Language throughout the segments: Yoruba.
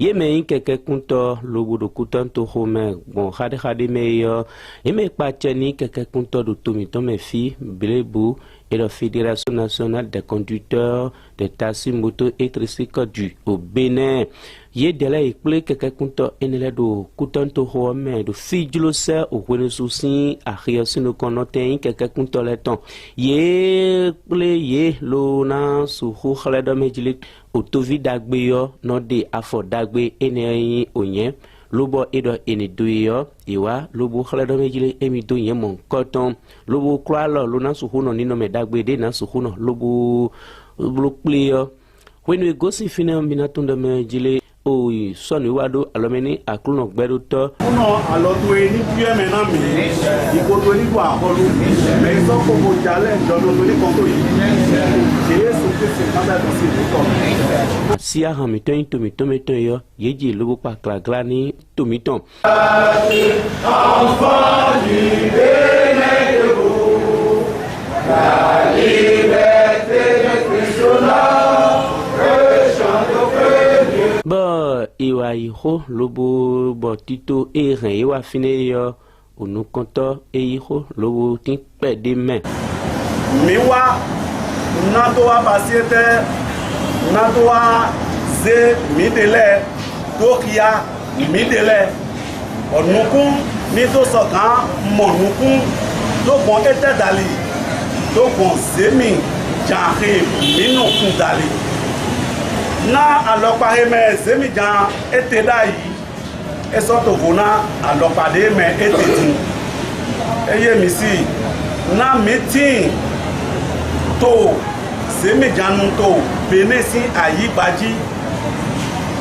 ye me keke kunto lobu do kutanto home bon khade me yo e me pachani keke kunto do tomito me fi blebu et la Fédération nationale des conducteurs de taxi moto et tricycle du au Bénin. Ye dela ekple keke kunto enele do kutanto home do fijulo se o wene susi a riosino konoten keke kunto leton. Ye ple ye lo na su hu khale do mejilit otovi dagbe yo no de afo dagbe ene onye lobo edo ene duyo iwa lobo khaledo mejile emi do yen mon koton lobo kwalo lo na suhuno nino me dagbe de na suhuno lobo player when we go see fina minatunda mejile o sonu wado alomeni akluno gbedo to uno alodo eni biye mena mi ikoto ni bo akolu me so ko mo jale dodo to ni konto yi Jesu Kristo kada to si ko sia hamiton tomito yo yeji lobo pa kla ni tomiton enfant du Bénin de vous la liberté de Christ ba iwa iho lobo botito e ren iwa fine yo onu konto e iho lobo tin pe de men miwa nato wa pasiete nato wa ze midele tokia midele onukun ni to sokan monukun to kon ete dali to kon zemi janre minu kun dali na alopare me zemi jan ete dai eso to vona alopade me ete tin eye mi si na meeting to zemi janu to benesi ayibaji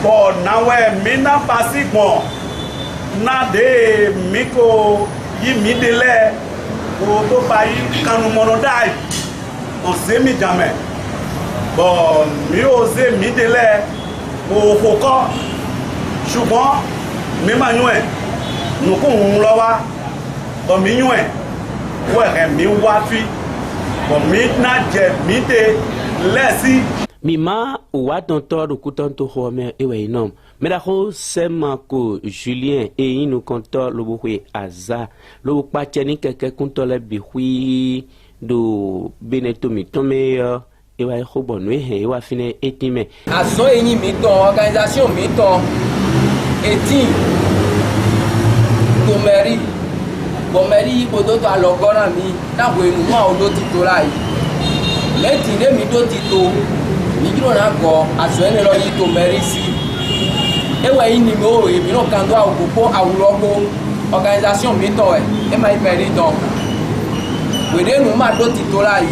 po nawe mina pasigbon na de miko yi midele ko to bayi kanu mono dai on zemi jamais bon mi ose midele ko koko ṣùgbọ́n mi ma yún nu ko un lo wa o mi yún wo e mi wa fi o mi na je mi de lesi mi ma wa tonto do kutanto home ewe inom me da ho sema ko Julien e inu konto lobo hwe aza lobo pa cheni keke kunto le bi hui do beneto mi tome ewa khobo no he ewa fine etime aso eyin mi ton organisation mi ton etin gomeri bodo to alogora mi na bo enu ma odo ti to lai leti de mi do ti to mi giro na go aso ene lo yi to meri si ewa yin ni mo e mi no kan do awopo awurogo organisation mi ton e ma meri don we de nu ma do ti to lai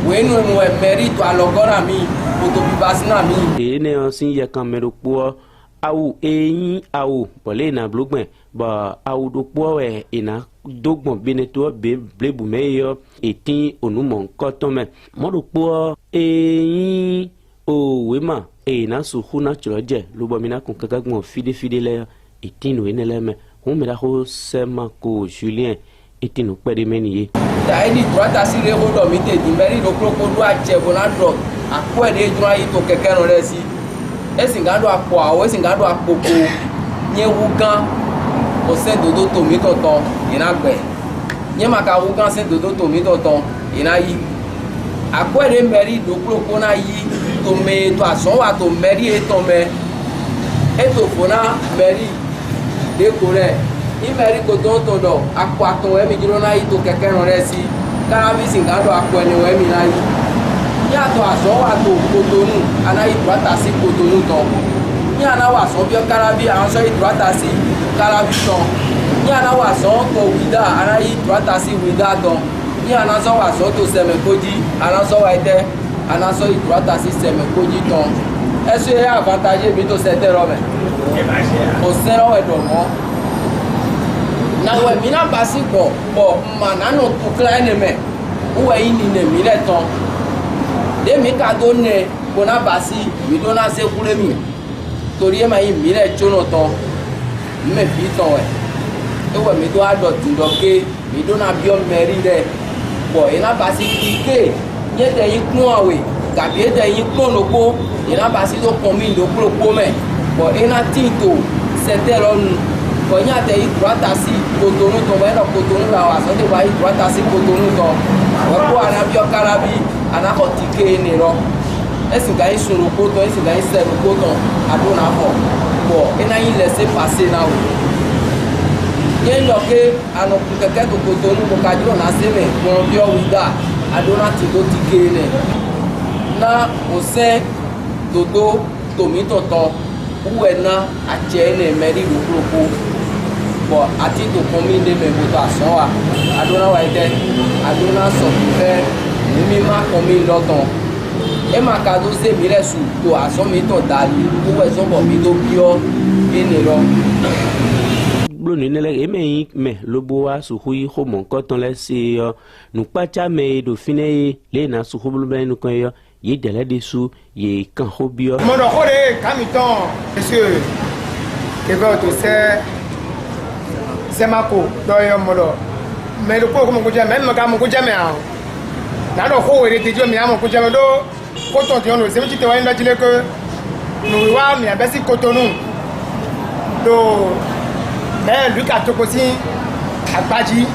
wenu mu mérito alogora mi autobibasina mi ene onsin ye kan mero po awu eyin awu bole na blogben ba awu do po ina dogbon beneto be blebu meyo etin onumon koton me mo do po eyin o wema na suhu na chroje lo bo mi na kun kagagbon fide le etin no enele me hun me da ho sema ko Julien etinu pede meniye daidi droita si reho do mi te di meri do krokodo aje bonadro akwa de dro yi to keke no resi esingado apo awo esingado apoko nye wugan o se dodo to mi toton ina gbe nye maka wugan se dodo to mi toton ina yi akwa de meri do kroko na yi to me to ason wa to meri eton me eto fona meri de kore imeri ko to do akwa to e mi jiro na yi to keke no resi karabi singado akwa ni we mi na yi ya to aso wa to Kotonu ana yi brata si Kotonu to ya na wa so bi karabi an so yi brata si karabi to ya na wa so to wida ana yi brata si wida to ya na so wa so to Semenkoji ana so wa ide ana so yi brata si Semenkoji to eso e avantage bi to se te ro me o se ro e do mo na we mi na basi bo mana no to kla ene me we yi ni ne mi le ton de mi ka do ne bona basi mi do na se kure mi tori e ma yi mi le chono ton me bi ton we mi do ado ti do ke mi do na bi o meri de bo e na basi ike ye de yi kun awe gabi e de yi kun lopo e na basi do kon mi lo kuro po me bon ena tinto c'était là bon il y a des droits assis Cotonou to ba Cotonou la wa so de ba droits assis Cotonou to wa ko ana bi o karabi ana ko tike ni ro est-ce que gagne sur le coton est-ce que gagne sur le coton à don avant bon ena il laisser passer là yen lo ke ano keke to Cotonou ko ka jiro na se me ko bi o wida adona ti do tike ne na o se dodo tomito to uwena achene meri rukroko bo ati to komi de me boto aso wa adona wa ide adona so fe mi ma komi loton e ma ka do se mi resu to aso mi to dali uwe so bo mi do bio ene ro bloni ne le eme me loboa su hui ho mon koton le si nu pacha me do fine le na su hoblu be nu kan yo ye dele de su ye kan hobio mon okore kamiton monsieur que va to c'est mako do yo modo me do ko ko jame me ka mo ko jame a na do ko we de jo mi amo ko jame do ko ton ti ono se mi ti te wa nda jile ko nu wa mi abesi Cotonou do mais lui qui a tout aussi à Badji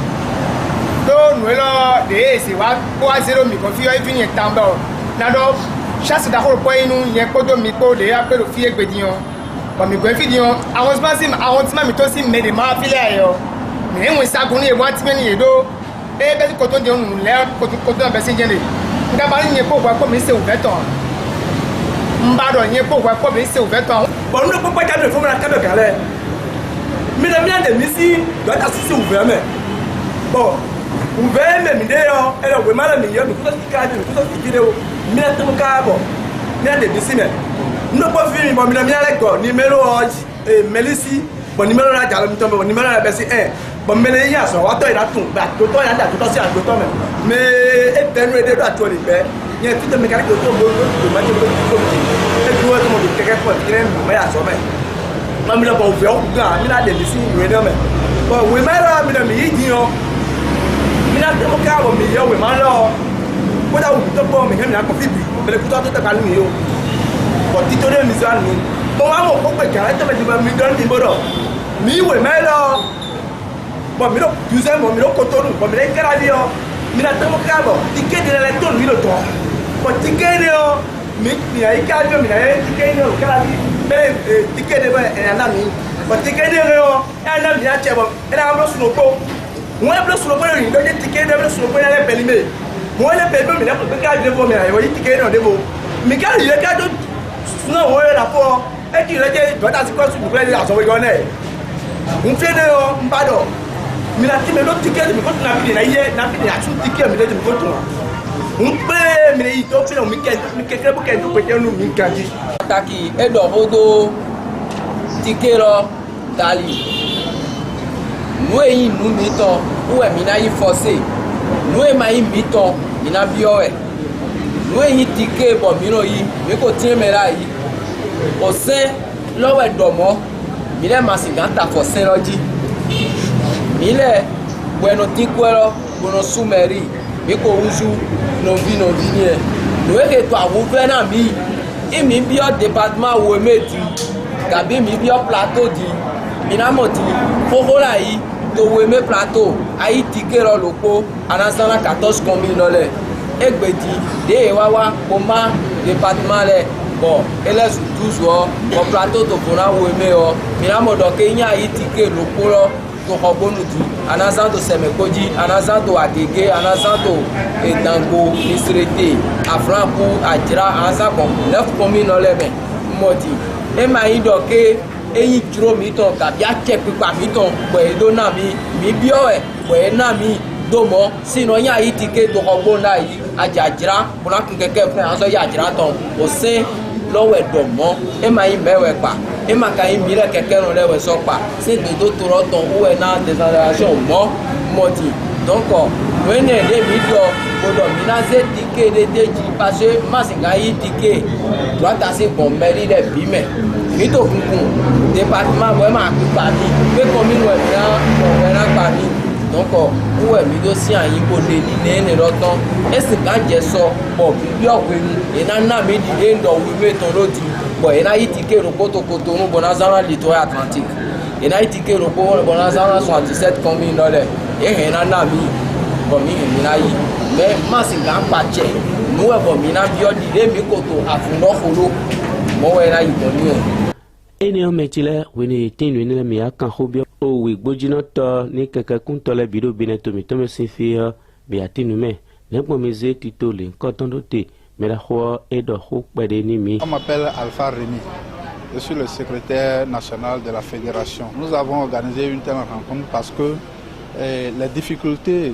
donc nous là des c'est wa pour 0 mi confie il finit tambo nado chasse d'accord point nous y a ko do mi ko de après le fie gbedion ba mi go fi dion arrondissement mi to si me de ma file ayo mais on sa goni e wa ti me ni edo e be ko to de nous le ko to be se jende nga ba ni ko wa ko mi se ouvert mbado ni ko wa ko mi se ouvert bon nous ne pouvons pas garder le fond de la table de galère. Mais le mien de Missy doit être assez ouvert. Bon, ouvert, mais d'ailleurs, elle a vraiment le meilleur, mais tout ce qui a dit, tout ce qui vidéo, mais tout le cas, bon, mien de Missy, mais nous ne pouvons pas finir, bon, mais le mien avec quoi, numéro et Mélissi, bon, numéro là, bon, numéro là, c'est 1. Bon, mais les gars, sont autour, il a tout, tout il a tout aussi à tout même. Mais, et puis, nous aider à tout les faire. Il y a tout de mécanique autour de mettre le coup, et tout le monde, quelqu'un pour tirer, mais à sommet. Mi la bon ouvert gan mi la de si we na me but we ma ra mi na mi yi o mi na te mo ka bo mi yo we ma lo ko da u to bo mi ke mi na ko fi bi be le ku to te ka ni yo but ti to de mi sa ni mo wa mo ko pe ka te me di ba mi don ni bodo mi we ma lo but mi lo tu se mo mi lo Cotonou but mi le kara bi o mi na te mo ka bo ti ke de le to mi lo to but ti ke de o mi ai ka jo mi na ti ke ni o kara bi ticket de un ami, mais ticket de un ami à Tchèque, et là on va sur le pot. Moi je suis sur le pot, il y a des tickets de sur le pot, il y a des périmés. Moi les périmés, mais là on peut pas aller voir, mais il y a des tickets dans des mots. Mais quand il y a des cadeaux, sinon on est là pour, et qu'il y a des doigts à quoi sur le plan de l'argent, on est. On fait de pardon. Mais la team est l'autre ticket, mais quand on a vu, il y a un ticket, mais il y a des photos. On peut, mais il faut faire un quelqu'un pour quelqu'un peut nous micadi. Taki edo bodo tikero dali nous yi nous mito ou e mina yi forcé nous e mai mito ina biowe nous yi tike bo mino yi me ko tie mera yi o se lowe domo mile masiganta forcé loji mile bueno tikwero bono sumeri me ko uzu no vino vinie nous e to awuve na mi imi bio département wo meti gabi mi bio plateau di minamoti fokola yi to wo me plateau ayi tikero lopo anasana 14 commune lole egbedi de wawa koma département le bon ele su toujours ko plateau to bona wo me o minamodo ke nya yi tike lopo lo to hobonu di anasanto semekoji anasanto adege anasanto edango isrete afranku ajira ansanko 9 commune oleme moti e ma yi do ke eyin juro mi ton gabi a che pipa mi ton pe do na mi bio e pe na mi do mo sino yan yi tike to hogbona yi ajajira bona kun keke fun anso ya ajira ton o se lowe do mo e ma yi mewe pa e ma ka yi mi le keke ron lewe so pa se do to ro ton o e na destination mo moti donc when they video bodo mina ze tike de deji parce que masinga yi tike doit assez bon mairie de bime mito kunkun département bo ma ku pa mi pe commune we na pa mi donc o we mi do si an yi ko de ni ne rotan e se ka je so bo bi okwe ni e na mi di e ndo wi me ton lodi bon ena yi ticket ro poto Cotonou bona zana littoral atlantique ena yi ticket ro bona zana 77 commune le e ena na mi bon mi na yi mais masinga pache nous bon mi na biodi de mi koto afundo kholo mo we na yi boni ene o metile wini tinu ni le mi akan hobio o wi gbojina to ni keke kunto le bido bineto mi to me sinfia bi atinu me ne po mi ze tito le nkoton do te me la ho edo ho pede ni mi. On m'appelle Alpha Rémy. Je suis le secrétaire national de la fédération. Nous avons organisé une telle rencontre parce que les difficultés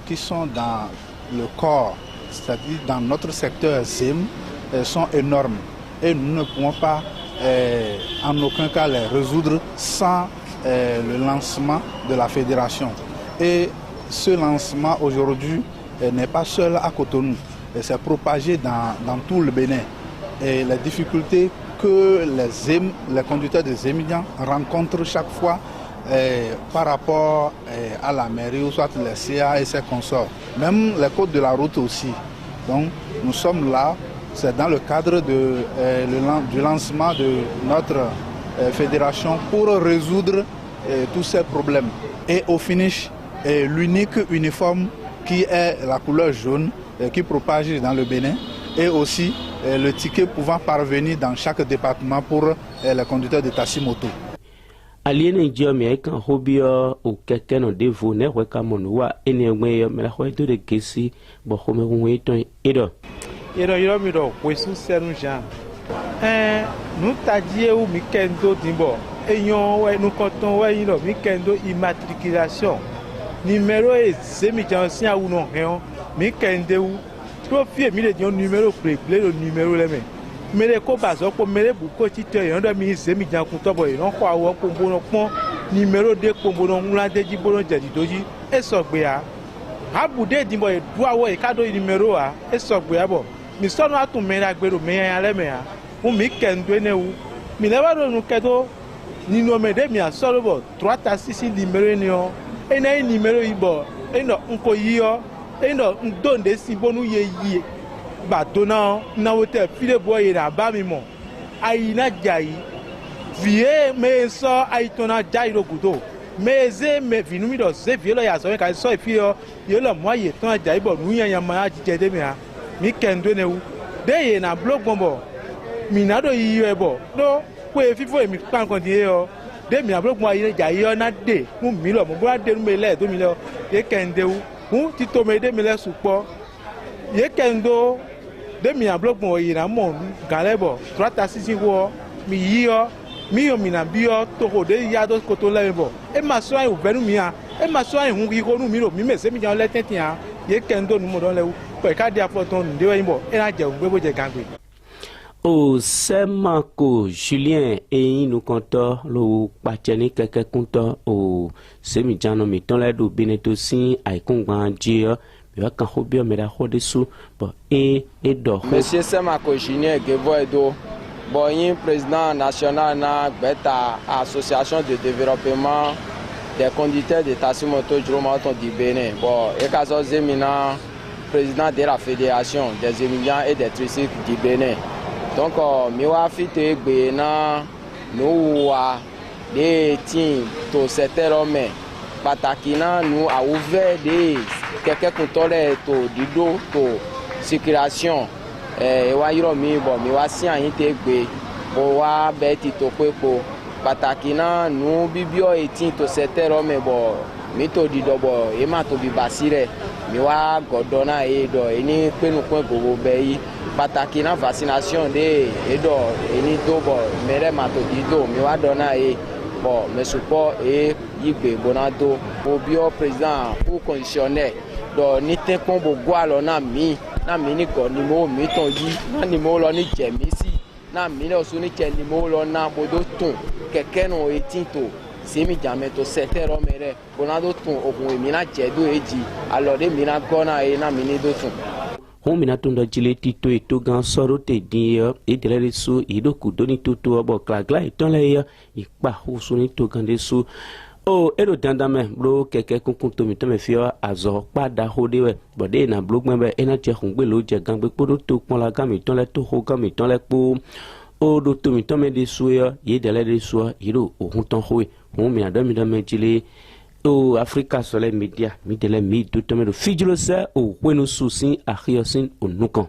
qui sont dans le corps, c'est-à-dire dans notre secteur ZIM, sont énormes et nous ne pouvons pas en aucun cas les résoudre sans le lancement de la fédération. Et ce lancement aujourd'hui n'est pas seul à Cotonou, c'est propagé dans tout le Bénin. Et les difficultés que les conducteurs des émigrants rencontrent chaque fois par rapport à la mairie ou soit les CA et ses consorts. Même les codes de la route aussi. Donc nous sommes là, c'est dans le cadre du lancement de notre fédération pour résoudre tous ces problèmes. Et au finish, l'unique uniforme qui est la couleur jaune qui propage dans le Bénin et aussi le ticket pouvant parvenir dans chaque département pour les conducteurs de taxi moto. Aliene Diome kan hobio o keke no devo ne weka monwa ene ngwe me la hoeto de kesi bo home ngwe ton edo yoro mi do kwesu senu jan nu tadie ou mi kendo dimbo eyon we nu konton we yin lo mi kendo immatriculation numéro e semi jan si awu no hen mi kende u profie mi le jon numéro préblé le numéro le mere ko bazo ko mere bu ko tite yan do mi semi jan kun to bo ran ko awo ko bo pon numéro de ko bo no nla de ji bo no jadi doji e so gbe a abude dimbo e du awo e ka do numéro a e so gbe a bo mi so no atun me agbero me yan le me a fun mi kendo ene wu mi le wa do nu kedo ninu me de mi a so bo 3 tasisi numéro ni o ene numéro ibo eno nko yi o eno ndonde si bonu ye yi badona na wote file boye na ba mi mo ayina jai vie me so aitona jai rogudo meze me vinu mi do se vie lo ya so ka so fi yo lo mo ye ton jai bo nu yan ma jije de mi ha mi kendo ne wu de ye na blog bombo mi na do yi yo ebo do ko e fifo e mi pan kon die yo de mi na blog mo ayina jai yo na de mu mi lo mo bra de nu me le do mi lo de kende wu mu ti to me de mi le supo ye kendo de mi na blog mo yi na mo galebo 3 tasisi wo mi yiyo mi yo mi na biyo to ko de ya do ko to lebo e ma so ai uvenu mi a e ma so ai hun ki ko nu mi ro mi me se mi jan le tentin a ye kendo nu mo don lewu pe ka dia foton nu de wa yimbo e na je un gbebo je gangbe o semako Julien e inu konto lo pacheni keke kunto o semi jano mi ton le do bineto sin ai kungban jio yo kan hobio me da hodesu bo e do Monsieur Semako Julien Gevo Edo bon yin président national na beta association de développement des conducteurs de taxi moto Jromaton du Bénin bon e ka so zemina président de la fédération des émigrants et des tricycles du Bénin donc mi wa fite gbe na no wa de tin to setelome pataki na nu a ouvert de keke kuntole to dido to circulation wa yiro mi bo mi wa si ayin te gbe bo wa be ti to pepo pataki na nu bibio etin to setelome bo mi to dido bo e ma to bi basire mi wa godona e do eni penu ko gogo be yi pataki na vaccination de edo eni do bo mere ma to dido mi wa dona e bon me support e yigbe bonado obio président pour conditionner do ni te kon bo gwa lo na mi ni ko ni mo mi ton yi na ni mo lo ni jemisi na mi le osu ni che ni mo lo na bodo tun keke no etinto semi jame to setero mere bonado tun ogun emi na jedo eji alode mi na gona e na mi ni do tun homina tunda jile tito eto gan soro te din e dele su idoku doni tutu obo klagla iton le ya ipa husu ni to gan de su o edo dandame bro keke kunkun to mi to me fio azo pada hode we bode na blog member ena che hungbe lo je gan gbe podo to pon la gami ton le to ho gami ton le po o do to mi to me de suya ye de la de suya iro o hunton hoye o mi adam mi chile o Africa Soleil Media mi de la mi do to me do fijilo sa o wenu susin a hiosin o nukan.